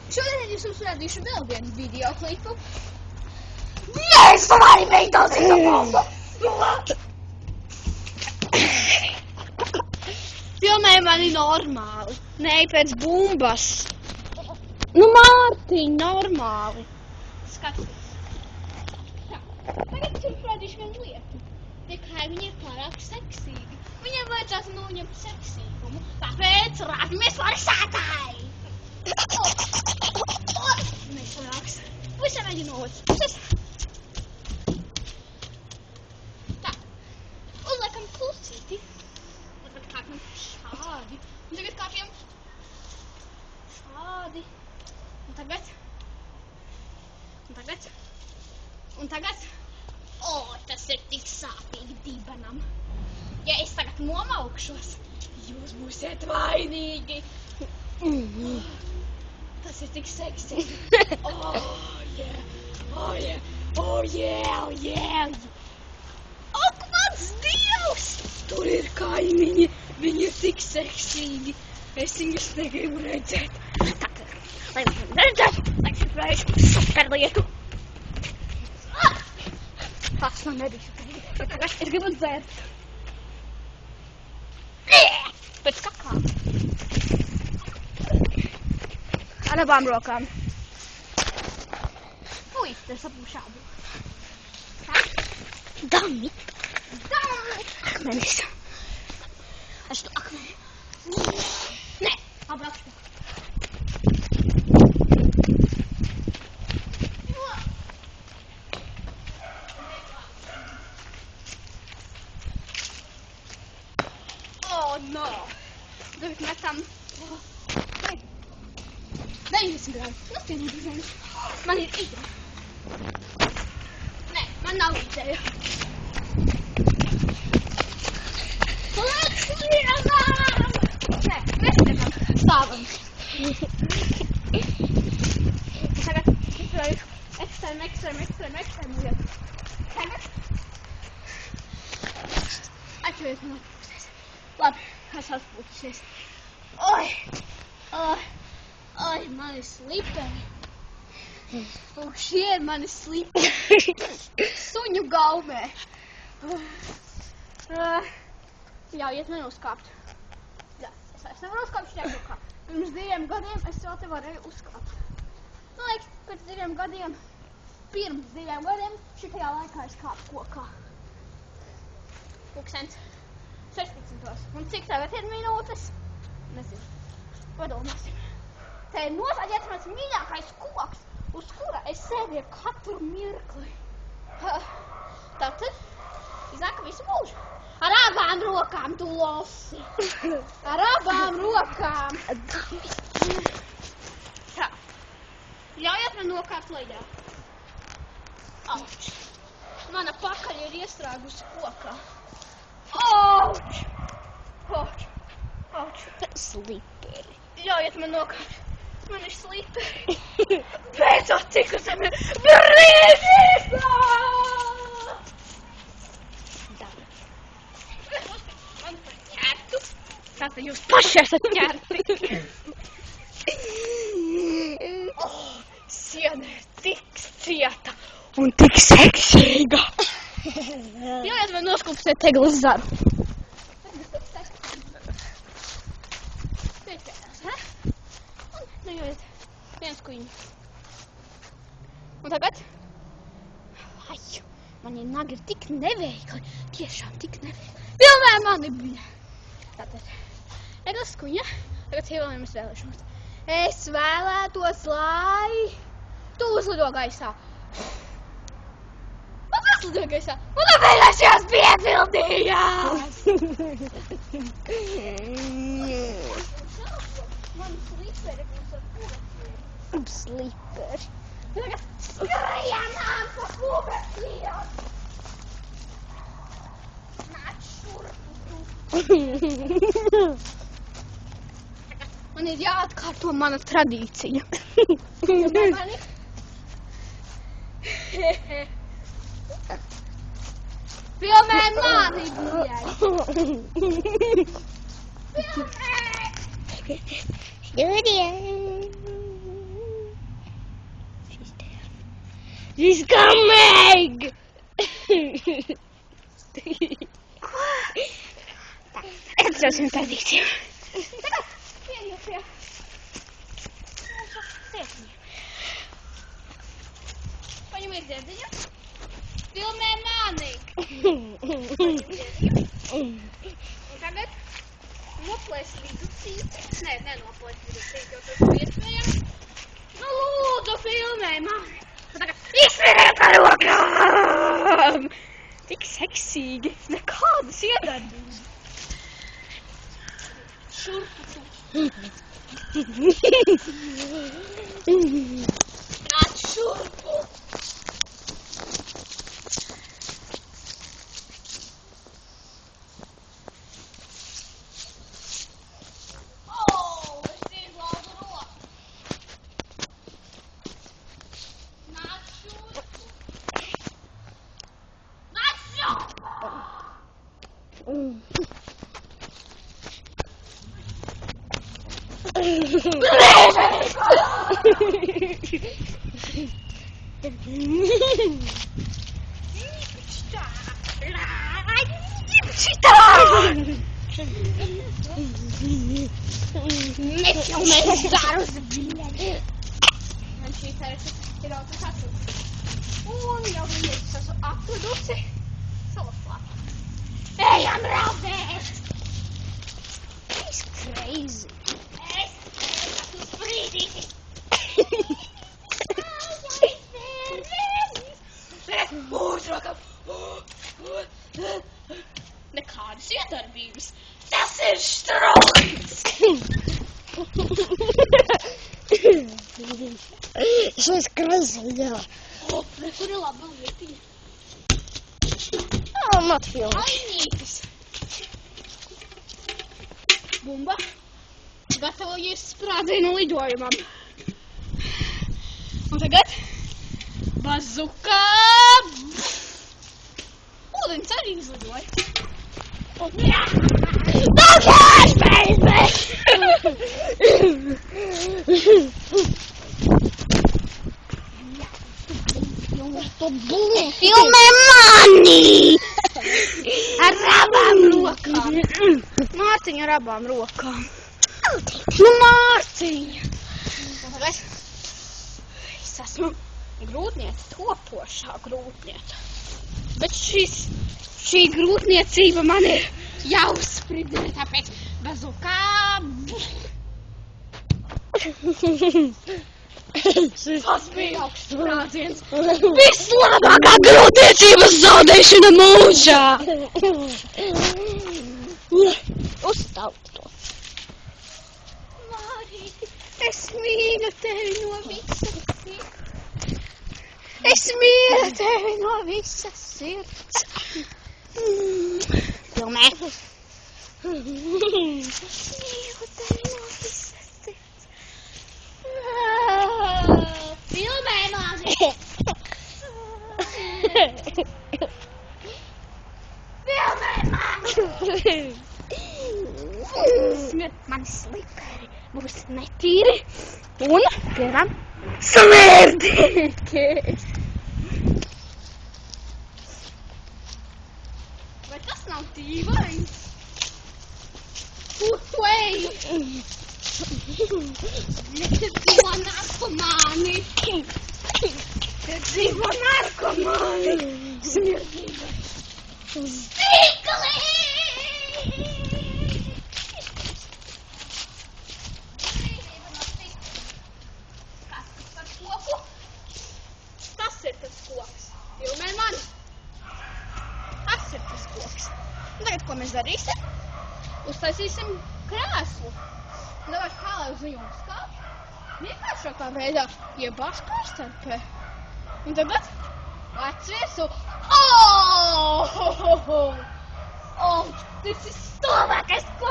Šodien es jums radīšu vēl vienu video klipu. Yes, somebody made those in the bowl. Filmē mani normāli. Nē, pēc bumbas. Nu, Mārtiņ, normāli. Skaties. Tā, tagad es jums radīšu vienu lietu. Tikai viņi ir pārāk seksīgi. Viņiem vajadzētu noņemt seksīgumu. Tāpēc rādīmies varisētāji. Nesanāks. Visam mēģina no otras puses. Tā. Uzliekam klusīti. Un tad kāpjam šādi. Un tagad kāpjam šādi. Un tagad. Un tagad. O, tas ir tik sāpīgi dibenam. Ja es tagad nomaukšos, jūs būsiet vainīgi. Tas ir tik seksīgi. Oh, yeah. Oh, yeah. Oh, yeah. Oh, yeah. Ak, mans Dievs! Tur ir kaimiņi. Viņi ir tik seksīgi. Es viņus negribu redzēt. Tad, lai viņus redzētu, lai es vēršu superlietu. Tas man nebija superlietu. Tagad es gribu dzert. Pēc kakām. Ar abām rokām. Fui, tas apūšādu. Damit. Akmenis. Es tu akmeni. Nē, apbraukšu. Oh, no. Tagad metam. 90 grādu. Nu, tie nebija. Man ir ideja. Nē, man nav ideja. Liekam! Nē, mēs liekam. Stāvam. Tagad ekstrēm lietu. Tagad. Atšķiries no puses. Labi, es atpūtusies. Oi, mani sliperi. Šie ir mani sliperi. Suņu gaumē. Ļaujiet man uzkāpt. Jā, es vairs nevaru uzkāpt šajā kokā. Pirms 2 gadiem es vēl te varēju uzkāpt. Man liekas, pēc 2 gadiem, pirms 2 gadiem, šitajā laikā es kāpu kokā. Pulkstens 16. Un cik tagad ir minūtes? Nezinu. Padomāsim. Te ir nosaģēts mans mīļākais koks, uz kura es sēdēju katru mirkli. Tātad, iznāk visu mūžu. Ar abām rokām tu losi. Ar abām rokām. Tā. Ļaujiet man nokāpt lejā. Auč. Mana pakaļ ir iestrāgusi kokā. Auč. Auč. Auč. Sliperi. Ļaujiet man nokāpt. Man ir sliperi. Beidzot tiku zem brīdis! Man par ķertu. Tātad jūs paši esat ķerti. Siena ir tik cieta un tik seksīga. Ļaujiet man noskūpstēt teglas zaru. Pieskārās, he? Un ļaujiet viens kuņi. Un tagad? Ai, mani nagi ir tik neveikli. Tiešām tik neveikli. Filmē mani bija. Tātad, eglas kuņa. Tagad ievēlamies vēlēšanos. Es vēlētos, lai tu uzlido gaisā. Un kas lido gaisā? Un tā vēlēšanās piepildījās! Man sliperi būs ar kubekliem. Sliperi. Tagad skrienām pa kubekliem! Nāc šurpu. Man ir jāatkārto mana tradīcija. Mani? Filmē mani, bļaļ! Filmē! Studija. He's coming! Ko? Es dosim tradīciju. Tagad pieiet pie mūsu sietiņa. Paņemiet dzirdiņu. Filmē mani! Paņem dzirdiņu. Un tagad noplēs viducīt. Nē, nenoplēs viducīt, jo tas ir iespējams. Nu, lūdzu, filmē mani! Un tagad izspēlēt par rokām! Tik seksīgi, nekādas iedarbības. Šurpu tu. Nāc šurpu. Es izlauzu roku. Nāc šurpu. Nāc šurpu. Nefilmē zarus, bļaļ. Man šī teresa ir autos atrudusi. Un jau viņas esmu atrudusi salaflāpā. Ejam raudēt! He's crazy. Es esmu sprīdītis. Uzrakam. Nekādas iedarbības. Tas ir štrauks. She's crazy, yeah. Tur ir laba lietiņa. I'm not feeling. Ainītis. Bumba. Gatavojies sprādzienu lidojumam. Un tagad bazuka. Ūdens arī izlidoja. Don't catch, baby! Filmē mani! Ar abām rokām. Mārciņa ar abām rokām. Nu, Mārciņa. Un tagad es esmu grūtniece, topošā grūtniece. Bet šī grūtniecība man ir jāuzspridzina, tāpēc bazukā. Tas bija augsts sprādziens. Vislabākā grūtniecības zaudēšana mūžā. Uzstāv to. Mārīti, es mīlu tevi no visas sirds. Es mīlu tevi no visas sirds. Filmē. Mīlu tevi no visas sirds. Filmē mani. Filmē mani. Man sliperi būs netīri un, piemēram, smērdīgi. Vai tas nav dīvains? Uei! Te dzīvo narkomāni! Te dzīvo narkomāni! Smērdīgais! Stikli! Tas ir tas koks. Filmē mani. Tas ir tas koks. Un tagad, ko mēs darīsim? Uztaisīsim krēslu. Un tagad kā lai uz viņu uzkāpj? Vienkāršākā veidā iebāž kārstarpē. Un tagad atceries un... Oh! Tas ir stulbākais koks!